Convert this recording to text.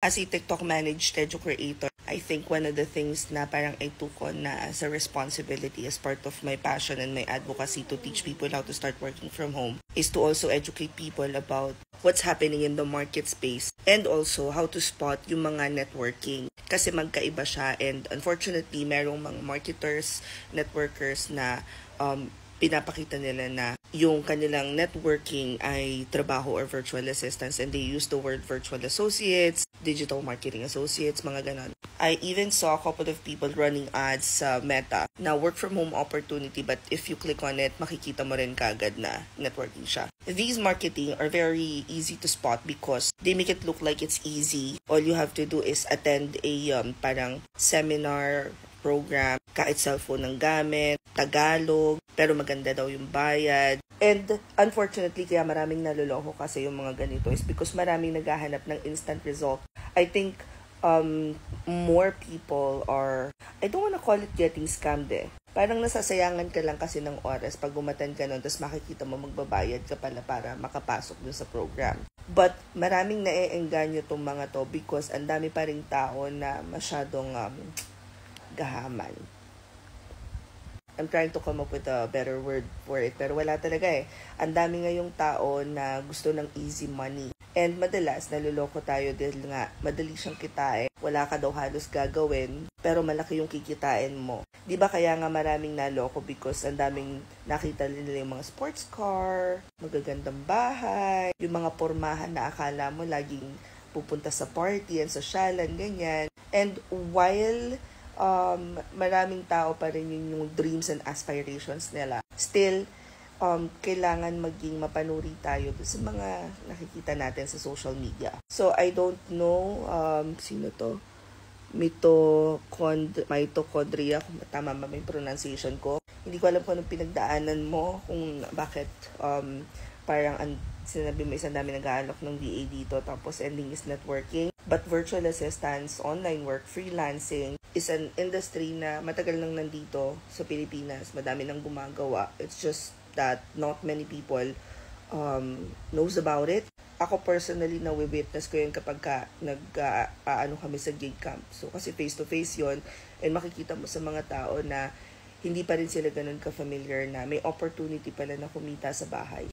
As a TikTok managed edu creator, I think one of the things na parang I took on na as a responsibility as part of my passion and my advocacy to teach people how to start working from home is to also educate people about what's happening in the market space and also how to spot yung mga networking. Kasi magkaiba siya and unfortunately, merong mga marketers, networkers na pinapakita nila na yung kanilang networking ay trabaho or virtual assistants and they use the word virtual associates, digital marketing associates, mga ganon. I even saw a couple of people running ads sa Meta na work from home opportunity but if you click on it, makikita mo rin kagad na networking siya. These marketing are very easy to spot because they make it look like it's easy. All you have to do is attend a parang seminar, program, kahit cellphone ng gamit, Tagalog, pero maganda daw yung bayad. And unfortunately, kaya maraming naloloko kasi yung mga ganito is because maraming naghahanap ng instant result. I think more people are, I don't wanna call it getting scammed eh. Parang nasasayangan ka lang kasi ng oras pag umatan ka nun, tapos makikita mo magbabayad ka pala para makapasok dun sa program. But maraming naeengganyo tong mga to because ang dami pa ring tao na masyadong gahaman. I'm trying to come up with a better word for it, pero wala talaga eh. Ang dami ngayong tao na gusto ng easy money. And madalas, naluloko tayo dahil nga, madali siyang kitain. Wala ka daw halos gagawin, pero malaki yung kikitain mo. Di ba kaya nga maraming naloko because ang daming nakita nila yung mga sports car, magagandang bahay, yung mga pormahan na akala mo laging pupunta sa party and sosyalan, ganyan. And while maraming tao pa rin yung dreams and aspirations nila, still, kailangan maging mapanuri tayo sa mga nakikita natin sa social media. So, I don't know, sino to? Mitochondria, kung tama ba may pronunciation ko. Hindi ko alam kung anong pinagdaanan mo, kung bakit parang sinabi mo isang dami nag-aalok ng DA dito, tapos ending is networking. But virtual assistance, online work, freelancing is an industry na matagal nang nandito sa Pilipinas. Madami nang gumagawa. It's just that not many people knows about it. Ako personally, na-witness ko yun kapag kami sa gig camp. So, kasi face-to-face yon and makikita mo sa mga tao na hindi pa rin sila ganun ka-familiar na may opportunity pala na kumita sa bahay.